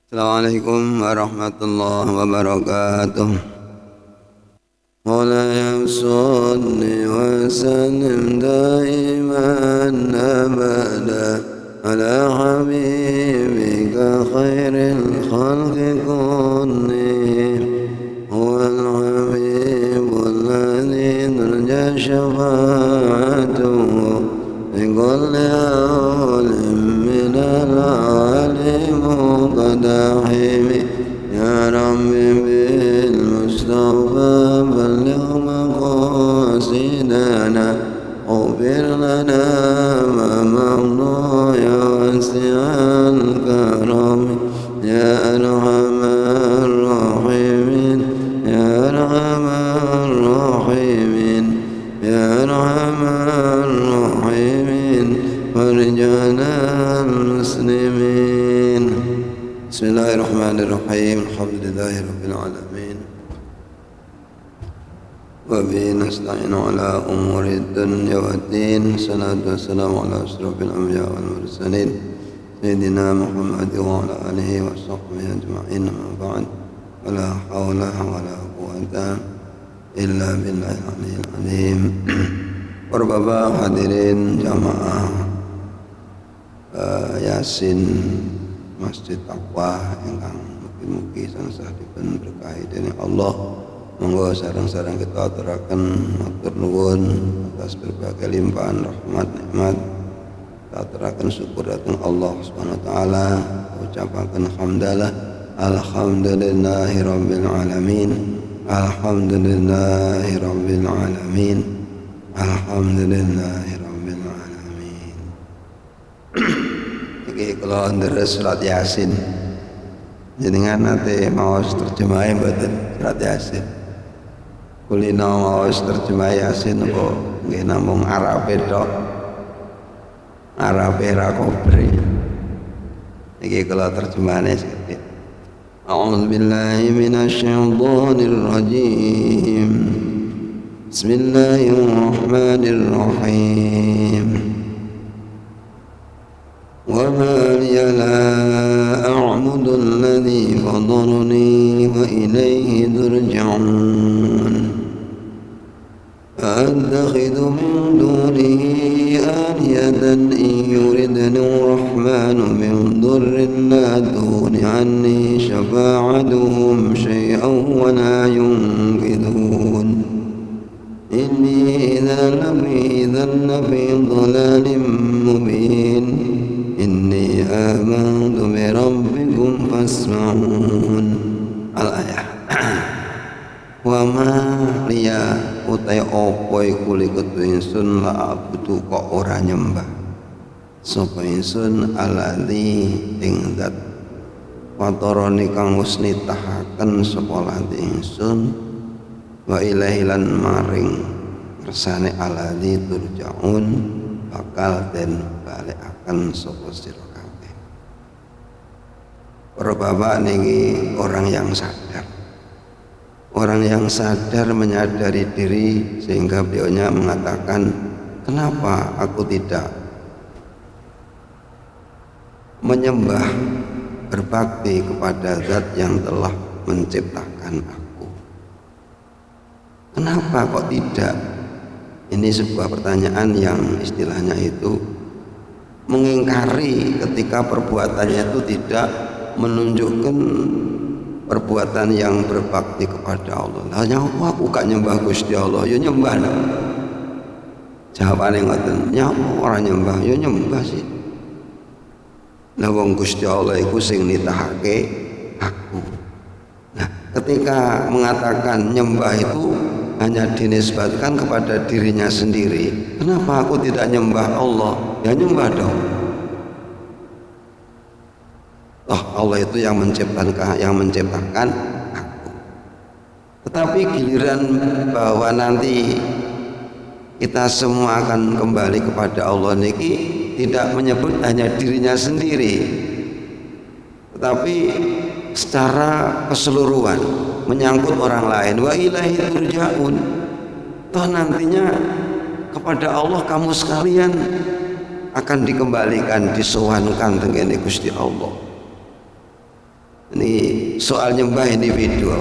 Assalamualaikum warahmatullahi wabarakatuh. Mawlaya salli wa sallim daiman abada ala habibika khairil khalqi kullihim huwal habibul ladzi turja syafa'atuhu li kulli awlim minal alim قداحمي يا ربي بالمصطفى بلغ مقاصدنا اغفر لنا ما مضى يا واسع الكرم يا ارحم الراحمين يا ارحم الراحمين يا ارحم الراحمين وارجعنا المسلمين. Bismillahirrahmanirrahim. Alhamdulillahirabbil alamin. Wa bihi nasta'inu ala umurid dunya waddin. Salatu wassalamu ala asyrafil anbiya wal mursalin sayyidina Muhammad wa ala alihi wa sahbihi ajma'in. Amma ba'd. Wala haula wala quwwata illa billahil aliyyil azim. Para bapak hadirin jamaah Yasin Masjid Taqwa ingkang mugi-mugi sansah dipun berkahi dening Allah. Monggo sareng-sareng kita aturaken matur nuwun atas berbagai limpahan rahmat nikmat. Kita aturaken syukur dhateng Allah Subhanahu wa taala, ucapaken hamdalah alhamdulillahirabbil alamin. Alhamdulillahirabbil alamin. Alhamdulillahirabbil alamin. Kalau deres surat Yasin jenengan nate maos terjemahe mboten surat Yasin kulino maos terjemah Yasin apa nggih namung Arabe tok Arabe ra kobre iki kalau terjemahane sithik A'udzu billahi minasyaitonir rajim Bismillahirrahmanirrahim وما لي لا أعبد الذي فضلني وإليه ترجعون أأتخذ من دونه آلهة إن يردني الرحمن من ضر لا تغن عني شفاعتهم شيئا ولا ينقذون إني إذا لفي ضلال مبين Inni amantu bi rabbikum fasma'un. Al-ayah. Wa ma liya utai apa iku liku ingsun la abudu kok ora nyembah sapa ingsun alladzi ing zat fatarani kang wis nitahaken sapa lati ingsun wa ilahi lan maring kersane alladzi turja'un bakal den balekaken sapa sira kabeh. Para bapak niki orang yang sadar. Orang yang sadar menyadari diri sehingga beliaunya mengatakan, kenapa aku tidak menyembah berbakti kepada zat yang telah menciptakan aku? Kenapa kok tidak? Ini sebuah pertanyaan yang istilahnya itu mengingkari ketika perbuatannya itu tidak menunjukkan perbuatan yang berbakti kepada Allah. Lah nyawa aku gak nyembah Gusti Allah, ya nyembah lah. Jawabane ngoten, nyawa ora nyembah, ya nyembah sih. Lah wong Gusti Allah iku sing nitahake aku. Nah, ketika mengatakan nyembah itu hanya dinisbatkan kepada dirinya sendiri. Kenapa aku tidak nyembah Allah? Ya nyembah dong. Oh, Allah itu yang menciptakan aku. Tetapi giliran bahwa nanti kita semua akan kembali kepada Allah niki tidak menyebut hanya dirinya sendiri, tetapi secara keseluruhan menyangkut orang lain. Wa ilaihi turja'un. Toh nantinya kepada Allah kamu sekalian akan dikembalikan, disowankan dengan Gusti Allah. Ini soal nyembah individu.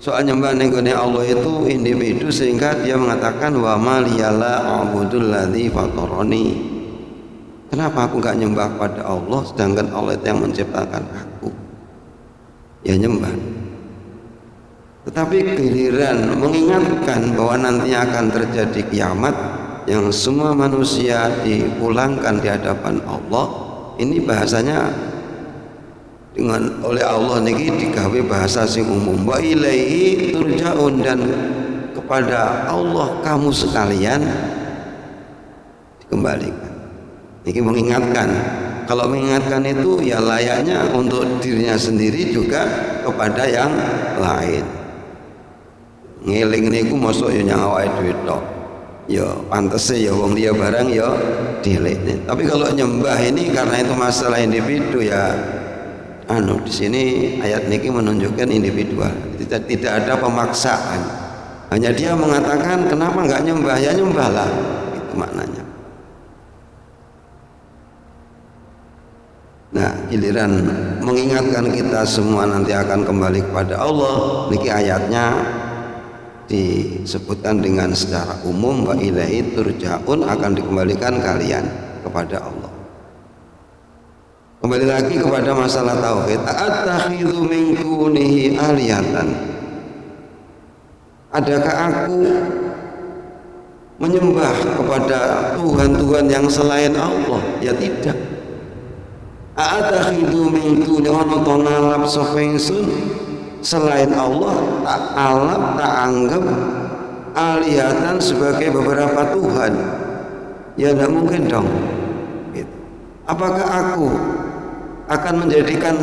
Soal nyembah nenggone Allah itu individu, sehingga dia mengatakan wa ma liyala a'budul ladzi fatarani. Kenapa aku gak nyembah pada Allah sedangkan Allah itu yang menciptakan aku? Ya nyembah. Tetapi giliran mengingatkan bahwa nantinya akan terjadi kiamat yang semua manusia dipulangkan di hadapan Allah, ini bahasanya dengan oleh Allah niki digawe bahasa sing umum, wa ilaihi turja'un, dan kepada Allah kamu sekalian dikembalikan. Niki mengingatkan, kalau mengingatkan itu ya layaknya untuk dirinya sendiri juga kepada yang lain. Ngeling niku mosok ya nyang awake dhewe tok, ya pantese ya wong liya barang ya dilekne. Tapi kalau nyembah ini karena itu masalah individu ya di sini ayat niki menunjukkan individual, tidak ada pemaksaan. Hanya dia mengatakan kenapa nggak nyembah, ya nyembahlah, itu maknanya. Nah, giliran mengingatkan kita semua nanti akan kembali kepada Allah, niki ayatnya disebutkan dengan secara umum, wa ilaihi turja'un, akan dikembalikan kalian kepada Allah. Kembali lagi kepada masalah tauhid, attakhidhu min dunihi alihatan. Adakah aku menyembah kepada Tuhan-Tuhan yang selain Allah? Ya tidak. Attakhidhu min dunihi ana tonalap sofengsun selain Allah, tak alap, tak anggap alihatan sebagai beberapa Tuhan. Ya tidak mungkin dong. Apakah aku akan menjadikan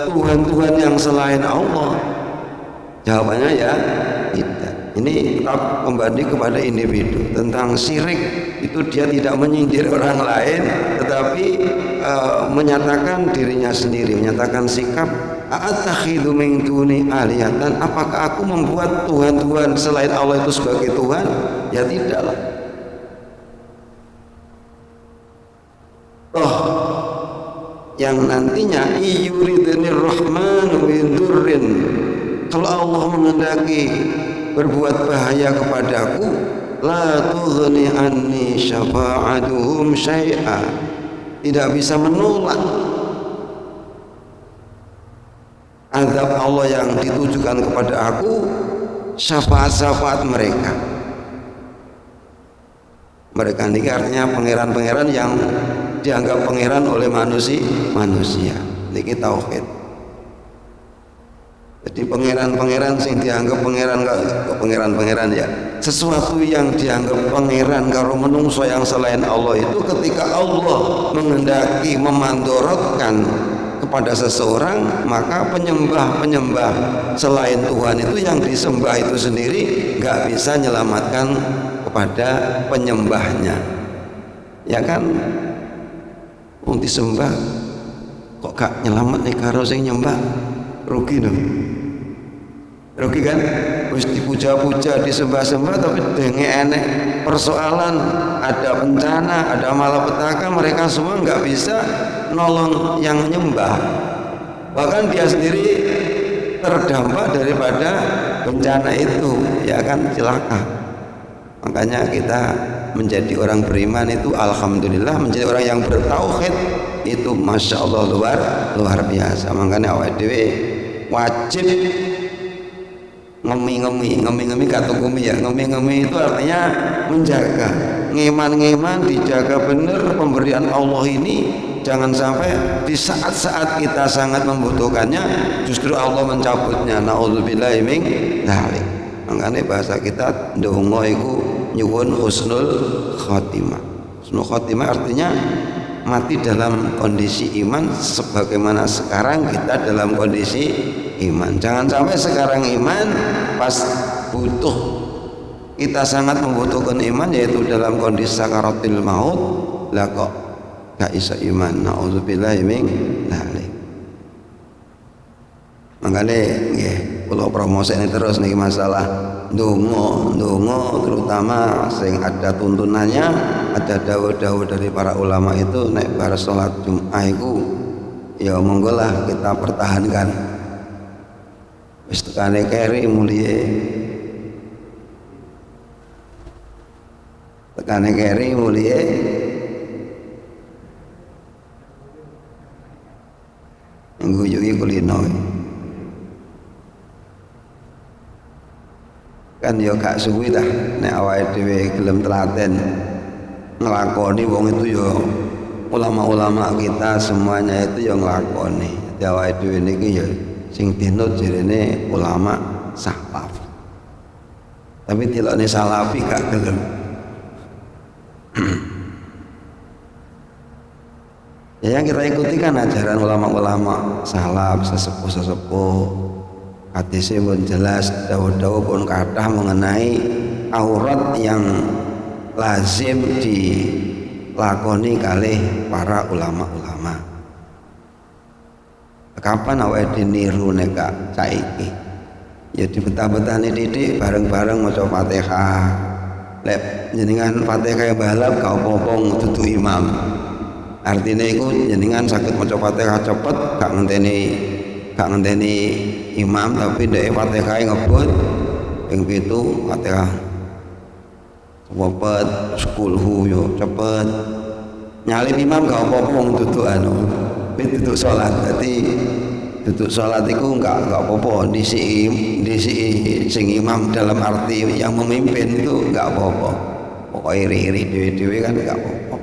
Tuhan-Tuhan yang selain Allah? Jawabannya ya tidak. Ini tetap kembali kepada individu. Tentang syirik itu dia tidak menyindir orang lain, tetapi menyatakan dirinya sendiri, menyatakan sikap attakhidhu min duni alihatan. Apakah aku membuat Tuhan-Tuhan selain Allah itu sebagai Tuhan? Ya tidaklah. Yang nantinya iyuridunir rahman windurrin, kalau Allah menghendaki berbuat bahaya kepadaku, la tughni anni syafa'atuhum syai'a, tidak bisa menolak azab Allah yang ditujukan kepada aku, syafaat-syafaat mereka. Mereka ini artinya pangeran-pangeran yang dianggap pangeran oleh manusia. Niki tauhid. Jadi pangeran-pangeran sing dianggap pangeran ya. Sesuatu yang dianggap pangeran karo menungso yang selain Allah itu, ketika Allah menghendaki memandorotkan kepada seseorang, maka penyembah-penyembah selain Tuhan itu yang disembah itu sendiri nggak bisa menyelamatkan kepada penyembahnya. Ya kan? Wong disembah kok gak nyelamat nih karo sing nyembah, rugi dong. Rugi kan? Wis dipuja-puja, disembah-sembah, tapi denge enek persoalan, ada bencana, ada malapetaka, mereka semua nggak bisa nolong yang nyembah. Bahkan dia sendiri terdampak daripada bencana itu, ya kan, celaka. Makanya kita menjadi orang beriman itu alhamdulillah, menjadi orang yang bertauhid itu masya Allah luar biasa. Makanya awake dhewe wajib ngemi katukumi ya. Ngemi itu artinya menjaga, ngeman dijaga benar pemberian Allah ini. Jangan sampai di saat-saat kita sangat membutuhkannya justru Allah mencabutnya. Na'udzubillahi min dzalik. Makanya bahasa kita ndonga iku nyuwun husnul khotimah. Husnul khotimah artinya mati dalam kondisi iman, sebagaimana sekarang kita dalam kondisi iman. Jangan sampai sekarang iman, pas butuh, kita sangat membutuhkan iman, yaitu dalam kondisi sakaratil maut, lah kok gak iso iman. Na'udzubillahi min dzalik. Makanya nggih, kula promosine terus niki masalah ndonga terutama sing ada tuntunannya, ada dawuh-dawuh dari para ulama itu nek bar salat Jumat iku ya monggo lah kita pertahankan. Wis tekane keri mulie, tekane keri mulie, ngguyuki kulino kan ya gak suwi dah nek awake dhewe gelem telaten nglakoni wong itu ya ulama-ulama kita semuanya itu ya nglakoni. Dadi awake dhewe niki ya sing dinut jarene ulama salaf. Tapi tilokne salafi gak gelem. Ya yang kita ikuti kan ajaran ulama-ulama salaf, sesepuh-sesepuh. Hadisnya pun jelas, dawuh-dawuh pun kathah mengenai aurat yang lazim dilakoni kalih para ulama-ulama. Kapan awake diniru nek gak saiki? Ya dibetah-betahne titik bareng-bareng maca Fatihah. Lek jenengan Fatihah balap gak apa-apa dudu imam. Artinya iku jenengan saged maca Fatihah cepet gak ngenteni imam, tapi dhek Fatihah ngebut ping 7 Fatihah cepet sekulhu yo cepet nyalip imam gak apa-apa wong duduk duduk salat. Dadi duduk salat iku enggak apa-apa, disiki sing imam dalam arti yang memimpin itu enggak apa-apa. Pokoknya iri-iri dhewe-dhewe kan enggak apa-apa.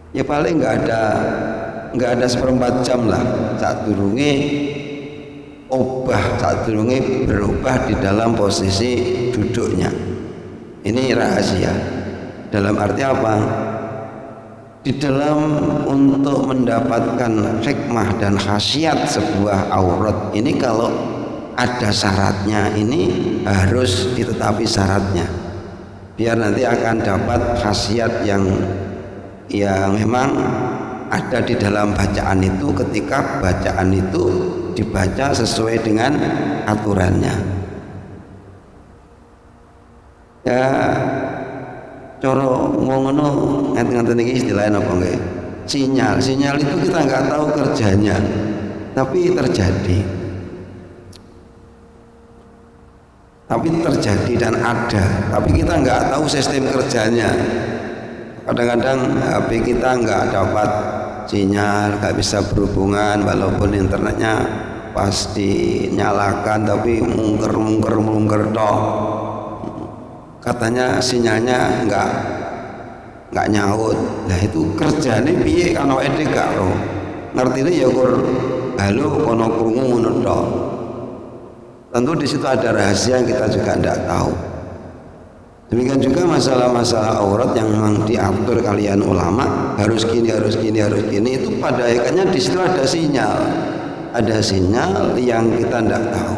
Ya paling enggak ada seperempat jam lah saat durunge berubah di dalam posisi duduknya. Ini rahasia. Dalam arti apa? Di dalam untuk mendapatkan hikmah dan khasiat sebuah aurat ini, kalau ada syaratnya, ini harus ditetapi syaratnya biar nanti akan dapat khasiat yang memang ada di dalam bacaan itu ketika bacaan itu dibaca sesuai dengan aturannya. Ya coro ngono ngerti-ngerti iki istilahnya apa nggih? Sinyal itu kita nggak tahu kerjanya, tapi terjadi. Dan ada, tapi kita nggak tahu sistem kerjanya. Kadang-kadang HP kita nggak dapat sinyal, nggak bisa berhubungan walaupun internetnya pas dinyalakan, tapi mungker toh. Katanya sinyalnya nggak nyaut. Nah itu kerjane piye kan awake gak ro. Ngertine ya kur halo kono krungu ngono tok. Tentu di situ ada rahasia yang kita juga tidak tahu. Demikian juga masalah-masalah aurat yang memang diatur kalian ulama harus gini itu pada akhirnya di situ ada sinyal yang kita tidak tahu.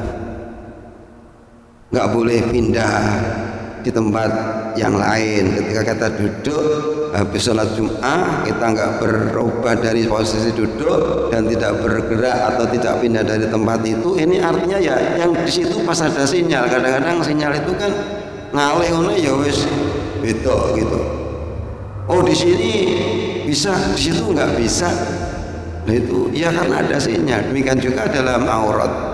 Nggak boleh pindah di tempat yang lain. Ketika kita duduk habis sholat Jum'ah, kita nggak berubah dari posisi duduk dan tidak bergerak atau tidak pindah dari tempat itu. Ini artinya ya yang di situ pas ada sinyal. Kadang-kadang sinyal itu kan ngalih ngono ya wis beda gitu. Oh di sini bisa, di situ nggak bisa. Nah itu ya kan ada sinyal. Demikian juga dalam aurat.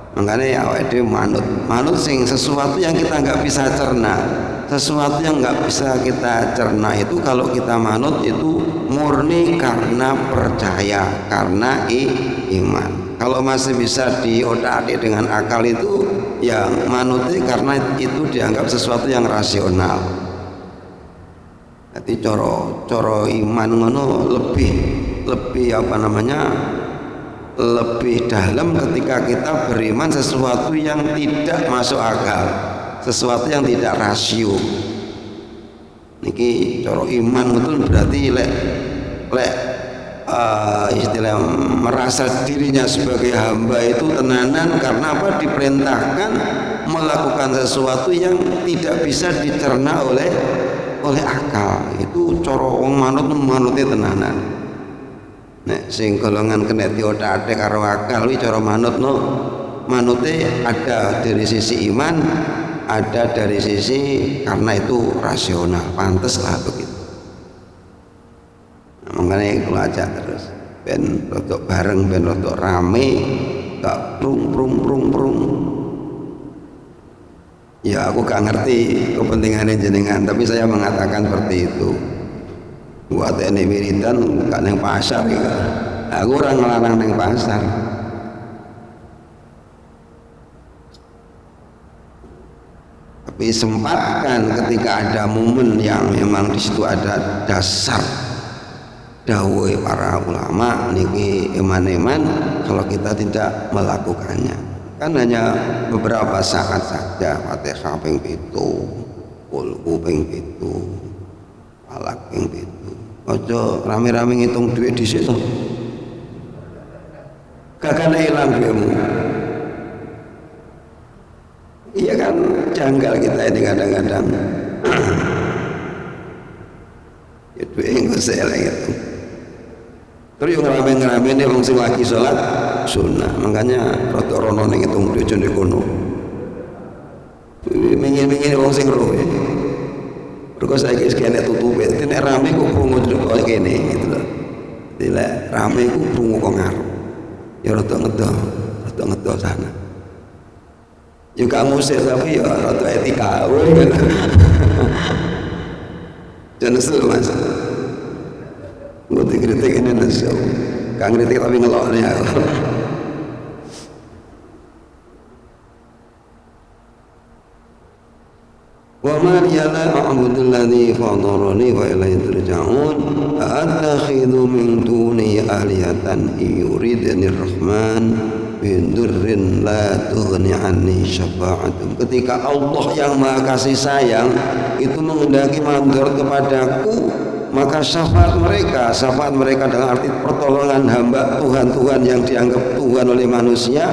Makanya awake dhewe manut sing sesuatu yang kita nggak bisa cerna. Sesuatu yang nggak bisa kita cerna itu kalau kita manut itu murni karena percaya, karena iman. Kalau masih bisa diotak-atik dengan akal itu ya manutnya karena itu dianggap sesuatu yang rasional. Jadi coro iman ngono lebih apa namanya, lebih dalam ketika kita beriman sesuatu yang tidak masuk akal, sesuatu yang tidak rasio. Niki coro iman betul berarti lek istilah merasa dirinya sebagai hamba itu tenanan karena apa? Diperintahkan melakukan sesuatu yang tidak bisa dicerna oleh akal. Itu coro wong manutnya tenanan. Nek sing golongan kena diotak-atik karo akal iki cara manute ada dari sisi iman, ada dari sisi karena itu rasional, pantes lah begitu. Makanya kalau ajak terus ben rodok bareng, ben rodok rame, gak prung. Ya aku gak ngerti kepentingannya jenengan, tapi saya mengatakan seperti itu. Buat ini wiridan gak neng pasar ya. Aku orang ngelarang neng pasar. Tapi sempatkan ketika ada momen yang memang di situ ada dasar dawuh para ulama niki eman-eman kalau kita tidak melakukannya. Kan hanya beberapa saat saja, Fatihah ping 7, Qul ping 7, Falak ping 7. Ojo rame-rame ngitung duit di situ. Gak hilang duitmu. Iya kan janggal kita ini kadang-kadang. Ya duit yang seleng itu. Terus yang ngerame-ngerame ini orang sing lagi sholat sunnah, makanya rada rono ning ngitung duit jane kono. Mingin-mingin orang sing roh. Mergo saiki kene tutupe, nek rame kok krungu kok kene gitu loh. Tidak rame ku krungu kok ngarep. Ya rada ngedo sana. Ya gak musik tapi ya rada etika wae. Jangan seru Mas. Gue kritik ini nasi, gak kritik tapi ngeloknya. Wa ma la a'budu alladhi fatarani wa ilayhi turja'un attakhidhu min duni alihatan yuridni rahman min durrin la tughni anni syafa'atum. Ketika Allah yang Maha Kasih Sayang itu menghendaki mandor kepadaku, maka syafaat mereka dalam arti pertolongan hamba Tuhan yang dianggap Tuhan oleh manusia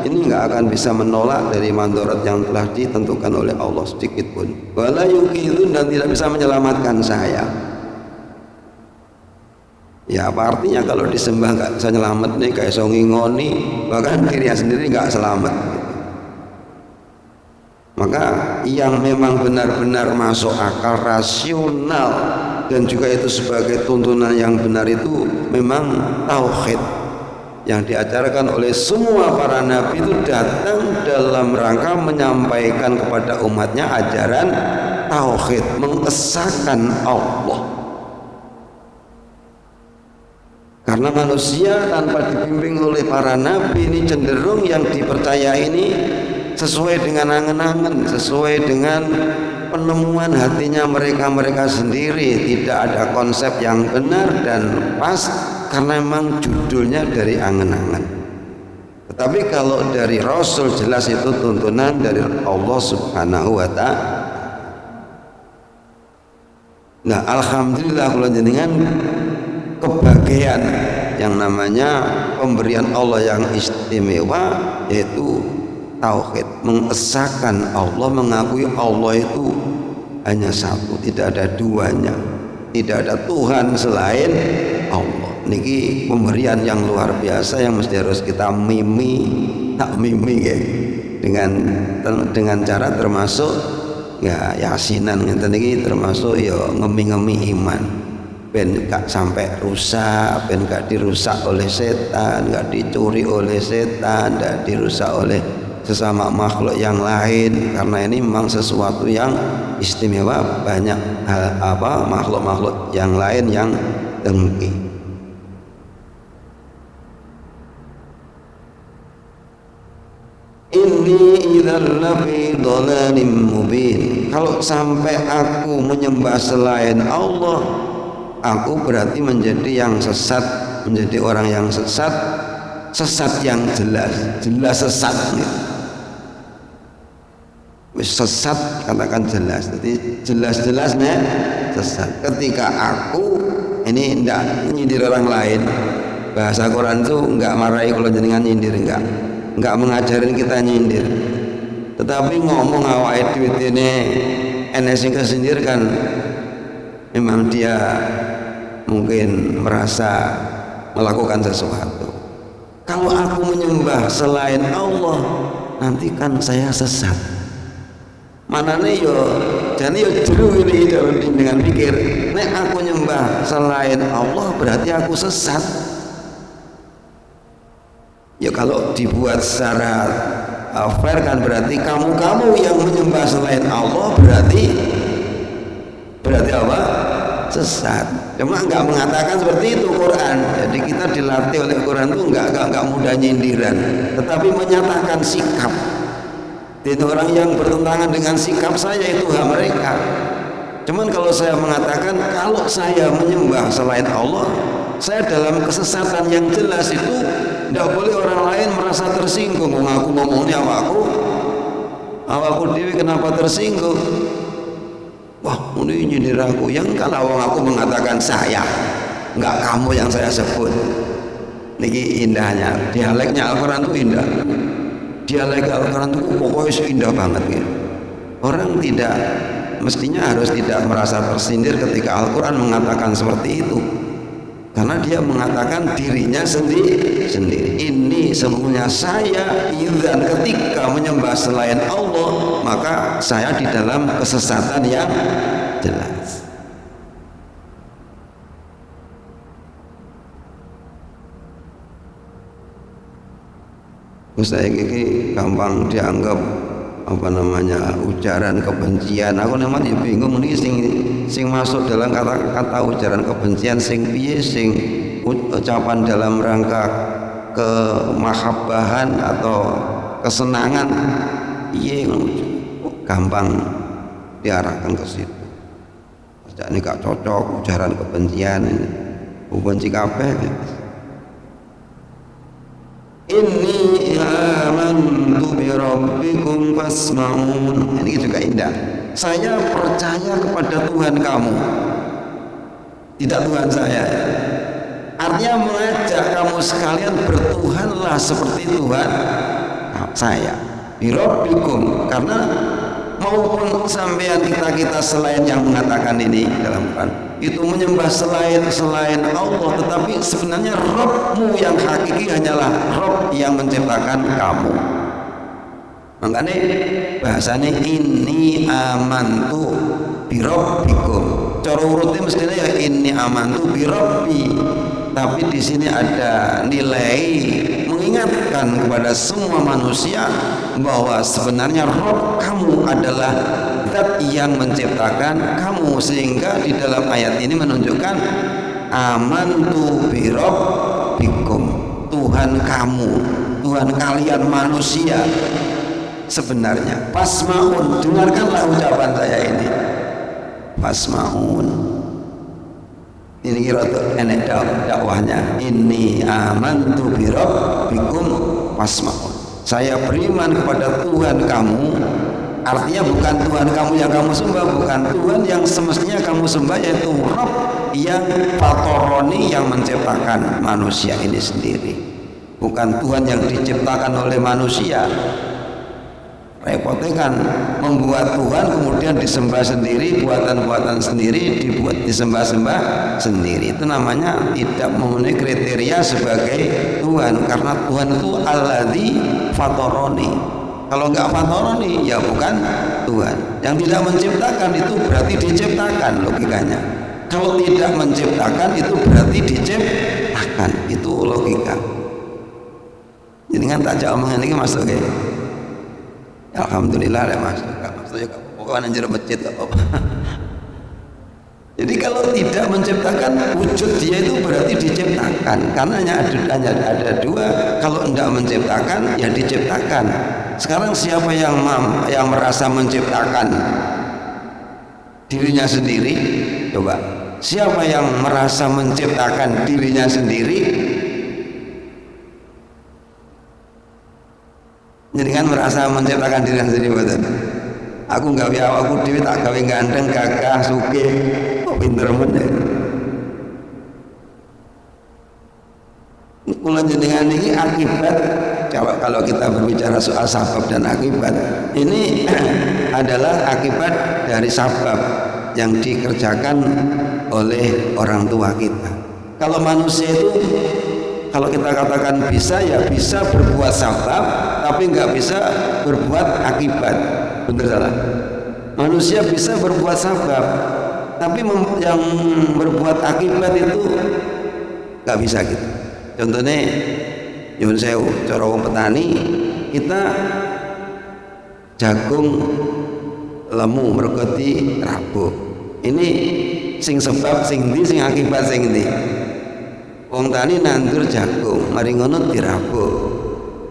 ini nggak akan bisa menolak dari mandorat yang telah ditentukan oleh Allah sedikit pun. Wala yuqidun, dan tidak bisa menyelamatkan saya. Ya apa artinya kalau disembah nggak bisa nyelamat nih, kayak so ngingoni, bahkan dirinya sendiri nggak selamat. Maka yang memang benar-benar masuk akal rasional dan juga itu sebagai tuntunan yang benar itu memang tauhid yang diajarkan oleh semua para nabi itu datang dalam rangka menyampaikan kepada umatnya ajaran tauhid, mengesahkan Allah. Karena manusia tanpa dibimbing oleh para nabi ini cenderung yang dipercaya ini sesuai dengan angan-angan, sesuai dengan penemuan hatinya mereka sendiri, tidak ada konsep yang benar dan pas karena memang judulnya dari angan-angan. Tetapi kalau dari Rasul jelas itu tuntunan dari Allah Subhanahu wa ta'ala. Nah, alhamdulillah kalau jenengan kebahagiaan yang namanya pemberian Allah yang istimewa, yaitu tauhid, mengesahkan Allah, mengakui Allah itu hanya satu, tidak ada duanya, tidak ada Tuhan selain Allah. Niki pemberian yang luar biasa yang mesti harus kita mimi ya, dengan cara termasuk ya yasinan ngeten niki termasuk ya ngemi-ngemi iman. Ben gak sampai rusak, ben gak dirusak oleh setan, gak dicuri oleh setan, gak dirusak oleh sesama makhluk yang lain, karena ini memang sesuatu yang istimewa, banyak makhluk-makhluk yang lain yang dengki. Inni idzal lafi dhalalim mubin. Kalau sampai aku menyembah selain Allah, aku berarti menjadi yang sesat, menjadi orang yang sesat yang jelas sesat gitu. Sesat katakan jelas, jadi jelas-jelasnya sesat. Ketika aku ini tidak nyindir orang lain, bahasa Quran itu enggak marahi kalau jenengan nyindir, enggak mengajarin kita nyindir, tetapi ngomong awake dhewe ini enes sing kesindir kan memang dia mungkin merasa melakukan sesuatu. Kalau aku menyembah selain Allah, nanti kan saya sesat. Manane yo jane yo jero ini dengan pikir, nek aku nyembah selain Allah berarti aku sesat. Ya kalau dibuat secara fair kan berarti kamu yang menyembah selain Allah berarti apa? Sesat. Cuma nggak mengatakan seperti itu Quran. Jadi kita dilatih oleh Quran itu nggak mudah nyindiran, tetapi menyatakan sikap. Jadi orang yang bertentangan dengan sikap saya itu hak mereka. Cuman kalau saya mengatakan kalau saya menyembah selain Allah, saya dalam kesesatan yang jelas itu, tidak boleh orang lain merasa tersinggung. Aku ngomongnya aku dewi kenapa tersinggung? Wah, ini nyindir aku. Yang kalau aku mengatakan saya, nggak kamu yang saya sebut. Niki indahnya, dialeknya Al-Quran itu indah. Dialek Al-Quran itu pokoknya indah banget gitu. Orang mestinya harus tidak merasa tersindir ketika Al-Quran mengatakan seperti itu, karena dia mengatakan dirinya sendiri. Ini sesungguhnya saya idzan ketika menyembah selain Allah, maka saya di dalam kesesatan yang jelas. Saya ini gampang dianggap ujaran kebencian. Aku namanya bingung nih sing masuk dalam kata ujaran kebencian sing piye, sing ucapan dalam rangka kemahabbahan atau kesenangan, piye gampang diarahkan ke situ. Ini gak cocok ujaran kebencian, benci kabeh. Inni amantu bi rabbikum fasma'un. Ini juga indah. Saya percaya kepada Tuhan kamu, tidak Tuhan saya. Artinya mengajak kamu sekalian bertuhanlah seperti Tuhan saya. Bi rabbikum, karena maupun sampean kita selain yang mengatakan ini dalam Quran itu menyembah selain Allah, tetapi sebenarnya Rabbmu yang hakiki hanyalah Rabb yang menciptakan kamu. Makanya bahasanya ini amantu bi rabbikum. Cara urutnya mestinya ya ini amantu bi rabbi, tapi di sini ada nilai mengingatkan kepada semua manusia bahwa sebenarnya Rabb kamu adalah zat yang menciptakan kamu, sehingga di dalam ayat ini menunjukkan amantu bi rabbikum, Tuhan kamu, Tuhan kalian manusia sebenarnya. Fasma'un, dengarkanlah ucapan saya ini. Fasma'un, ini kira enek dakwahnya. Ini amantu bi rabbikum fasma'un, saya beriman kepada Tuhan kamu. Artinya bukan Tuhan kamu yang kamu sembah, bukan Tuhan yang semestinya kamu sembah, yaitu Rabb yang fatoroni, yang menciptakan manusia ini sendiri, bukan Tuhan yang diciptakan oleh manusia. Repotnya kan membuat Tuhan kemudian disembah sendiri, buatan-buatan sendiri dibuat disembah-sembah sendiri. Itu namanya tidak memenuhi kriteria sebagai Tuhan, karena Tuhan itu alladzi fatoroni. Kalau nggak fatoroni ya bukan Tuhan. Yang tidak menciptakan itu berarti diciptakan, logikanya. Kalau tidak menciptakan itu berarti diciptakan, itu logika. Jadi kan tak jauh omongan ini masuk ya. Alhamdulillah ada masuk ya, pokoknya anjir masjid gak apa-apa. Jadi kalau tidak menciptakan, wujud dia itu berarti diciptakan, karena hanya ada dua. Kalau tidak menciptakan ya diciptakan. Sekarang siapa yang merasa menciptakan dirinya sendiri? Coba, siapa yang merasa menciptakan dirinya sendiri? Jadi kan merasa menciptakan dirinya sendiri, betul. Aku nggak gawe awakku dhewe, tak gawe ganteng, gagah, sugih, kok pinter men. Kula jenengan ini akibat, kalau kita berbicara soal sabab dan akibat, ini adalah akibat dari sabab yang dikerjakan oleh orang tua kita. Kalau manusia itu, kalau kita katakan bisa, ya bisa berbuat sabab, tapi nggak bisa berbuat akibat. Bener salah? Manusia bisa berbuat sabab, tapi yang berbuat akibat itu nggak bisa gitu. Contohnya Nyuwun sewu, cara wong petani kita jagung lemu mergo dirabuk. Ini sing sebab sing ndi, sing akibat sing ndi. Wong tani nandur jagung, mari ngono dirabuk.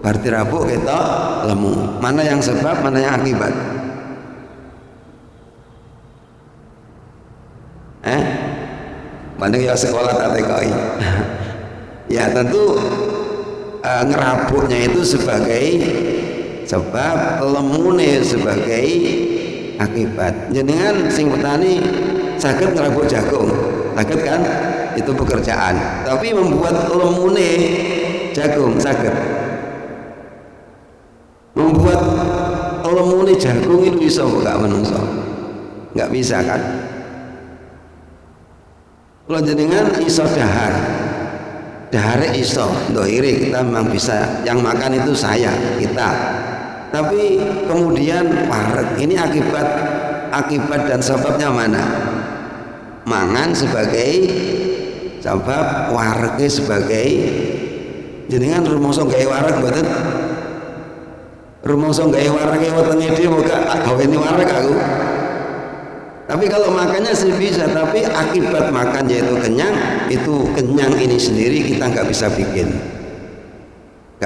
Bar dirabuk ketok lemu. Mana yang sebab, mana yang akibat? Banding ya sekolah tak TKI. Ya tentu ngerabuknya itu sebagai sebab, lemune sebagai akibat. Jenengan sing petani saged ngerabuk jagung, saged kan? Itu pekerjaan. Tapi membuat lemune jagung saged. Membuat lemune jagung itu bisa gak menungso? Nggak bisa kan? Kalau jenengan iso dahare iso, dohiri kita memang bisa, yang makan itu saya, kita. Tapi kemudian parek, ini akibat dan sebabnya mana? Mangan sebagai sebab, wareke sebagai. Jenengan rumangsa gawe wareg mboten? Rumangsa gawe wareg wetenge dhewe gak gaweni wareg aku. Tapi kalau makannya sih bisa, tapi akibat makan yaitu kenyang, itu kenyang ini sendiri kita nggak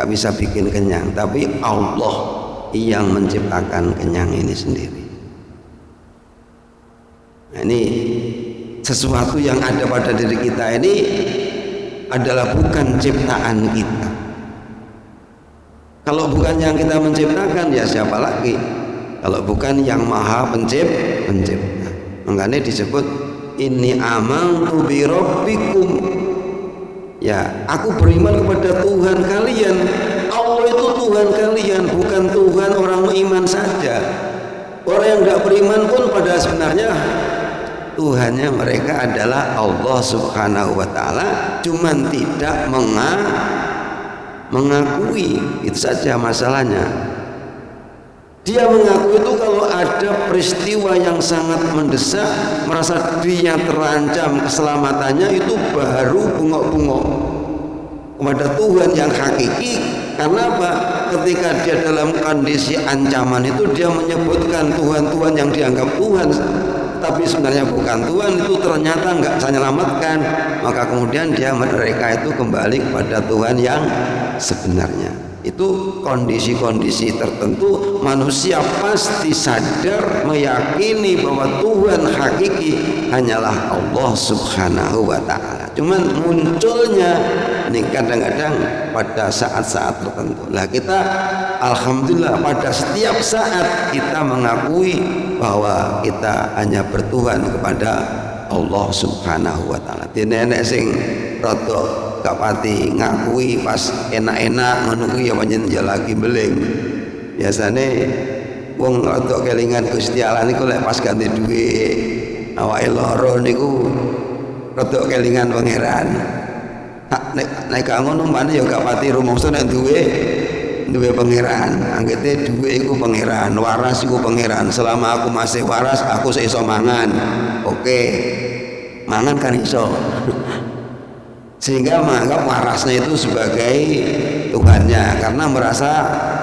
bisa bikin kenyang, tapi Allah yang menciptakan kenyang ini sendiri. Nah, ini sesuatu yang ada pada diri kita ini adalah bukan ciptaan kita. Kalau bukan yang kita menciptakan, ya siapa lagi? Kalau bukan yang maha pencipta. Makanya disebut inni amantu bi rabbikum. Ya, aku beriman kepada Tuhan kalian. Allah itu Tuhan kalian, bukan Tuhan orang beriman saja. Orang yang tidak beriman pun pada sebenarnya Tuhannya mereka adalah Allah Subhanahu wa taala, cuman tidak mengakui. Itu saja masalahnya. Dia mengaku itu kalau ada peristiwa yang sangat mendesak, merasa dia terancam keselamatannya, itu baru bungok-bungok kepada Tuhan yang hakiki. Karena apa? Ketika dia dalam kondisi ancaman itu, dia menyebutkan Tuhan-Tuhan yang dianggap Tuhan, tapi sebenarnya bukan Tuhan, itu ternyata nggak bisa menyelamatkan. Maka kemudian mereka itu kembali kepada Tuhan yang sebenarnya. Itu kondisi-kondisi tertentu manusia pasti sadar meyakini bahwa Tuhan hakiki hanyalah Allah Subhanahu wa ta'ala. Cuman munculnya ini kadang-kadang pada saat-saat tertentu. Lah kita alhamdulillah pada setiap saat kita mengakui bahwa kita hanya bertuhan kepada Allah Subhanahu wa ta'ala. Di nenek sing rada gak pati ngakui pas enak-enak ngono kuwi ya pancen ya lagi beling. Biasane wong rada kelingan Gusti Allah niku lek pas ganti dhuwit awake lara niku rada kelingan pangeran. Nek gak ngono mbane ya gak pati rumangsa nek duwe pangeran. Anggete dhuwit iku pangeran, waras iku pangeran. Selama aku masih waras, aku iso mangan. Oke. Mangan kan iso. Sehingga menganggap warasnya itu sebagai Tuhannya, karena merasa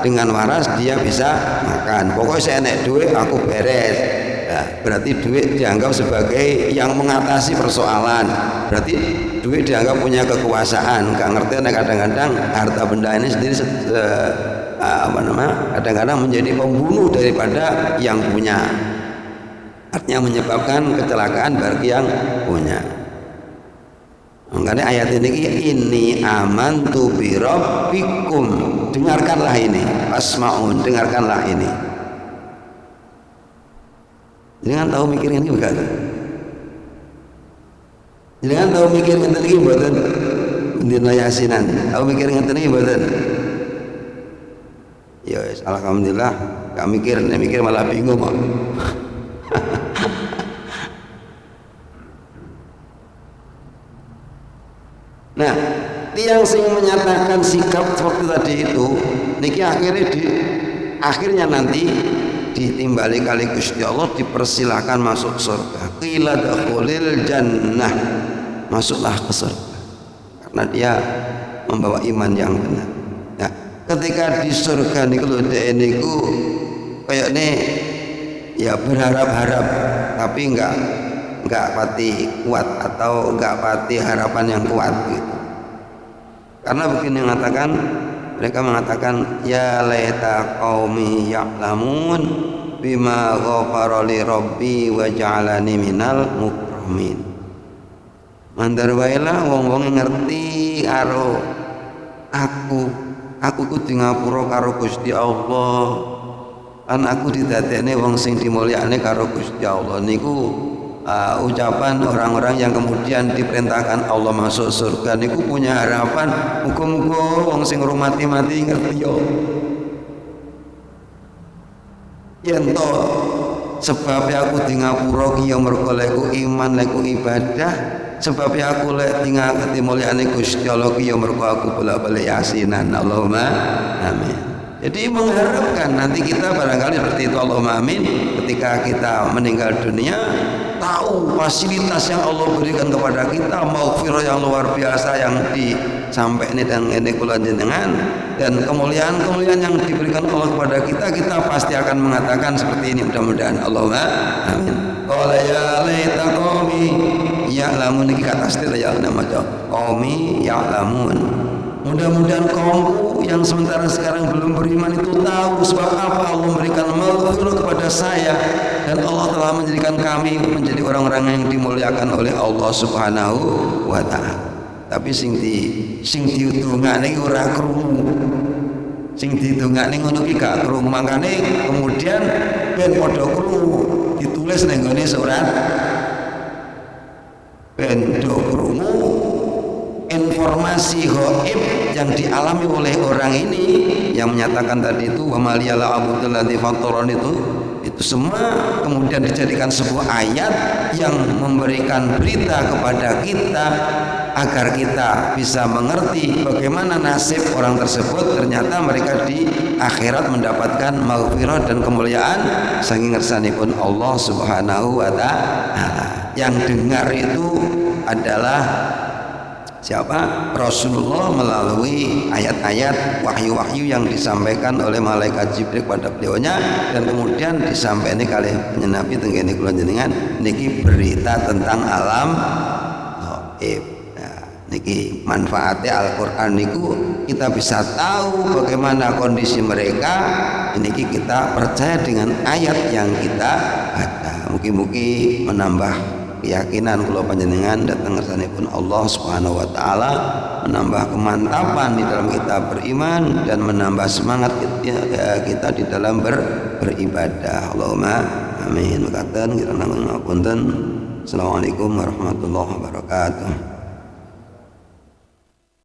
dengan waras dia bisa makan. Pokoknya saya naik duit aku beres. Nah, berarti duit dianggap sebagai yang mengatasi persoalan. Berarti duit dianggap punya kekuasaan. Gak ngerti kadang-kadang harta benda ini sendiri kadang-kadang menjadi pembunuh daripada yang punya. Artinya menyebabkan kecelakaan bagi yang punya. Makanya ayat ini amantu bi rabbikum. Dengarkanlah ini, asma'un, dengarkanlah ini. Jangan tahu mikir ini bukan? Jangan tahu mikir ngeten iki mboten? Dina Yasinan, tahu mikir ngeten iki mboten? Ya alhamdulillah, gak mikir, nek mikir malah bingung kok. Nah, tiang sing menyatakan sikap seperti tadi itu, niki akhirnya nanti ditimbali kali Gusti Allah, dipersilahkan masuk surga. Qila dakhulil jannah, masuklah ke surga, karena dia membawa iman yang benar. Nah, ketika di surga niku lho dhek niku kayakne ya berharap-harap tapi enggak pati kuat atau enggak pati harapan yang kuat gitu. Karena begini mereka mengatakan ya laita qaumi ya'lamun bima ghafara li rabbi wa ja'alani minal mukramin. Mandar wae lah wong-wong ngerti karo aku kudu ngapura karo Gusti Allah. Kan aku didadekne wong sing dimulyakne karo Gusti Allah niku ucapan orang-orang yang kemudian diperintahkan Allah masuk surga niku punya harapan muga-muga wong sing mati ngerti yo. Yen to sebabnya aku di ngapura ki ya mergo leku iman leku ibadah, sebabnya aku lek dimulyakne Gusti Allah ki ya mergo aku bolak-balik yasinan. Allahumma amin. Jadi mengharapkan nanti kita barangkali seperti itu, Allahumma amin, ketika kita meninggal dunia tahu fasilitas yang Allah berikan kepada kita, maghfirah yang luar biasa yang disampaikan dan ini kula jenengan, dan kemuliaan-kemuliaan yang diberikan Allah kepada kita pasti akan mengatakan seperti ini mudah-mudahan. Allahumma amin. Qala ya laita qaumi ya'lamun, iki kata istilah ya nama qaumi ya'lamun. Mudah-mudahan kaumku yang sementara sekarang belum beriman itu tahu sebab apa Allah memberikan maghfirah kepada saya, dan Allah telah menjadikan kami menjadi orang-orang yang dimuliakan oleh Allah Subhanahu wa ta'ala. Tapi sing diutungane ora krungu. Sing ditungane ngono ki gak krungu, makane kemudian ben padha krungu ditulis ning gone surat ben do krungu informasi ghaib yang dialami oleh orang ini yang menyatakan tadi itu wa maliyala abudul ladzi fatoron itu semua kemudian dijadikan sebuah ayat yang memberikan berita kepada kita agar kita bisa mengerti bagaimana nasib orang tersebut. Ternyata mereka di akhirat mendapatkan maghfirah dan kemuliaan saking ngersanipun Allah Subhanahu wa ta'ala. Yang dengar itu adalah siapa? Rasulullah melalui ayat-ayat wahyu-wahyu yang disampaikan oleh malaikat Jibril kepada beliaunya, dan kemudian disampaikan kali penyenapi tenggene kula jenengan niki berita tentang alam gaib. Nah, niki manfaatnya Al-Qur'an niku kita bisa tahu bagaimana kondisi mereka. Niki kita percaya dengan ayat yang kita baca. Mugi-mugi menambah keyakinan kula panjenengan datang ngersanipun Allah Subhanahu wa taala, menambah kemantapan di dalam kita beriman dan menambah semangat kita di dalam beribadah. Allahumma amin. Makaten kirana ngapunten. Assalamualaikum warahmatullahi wabarakatuh.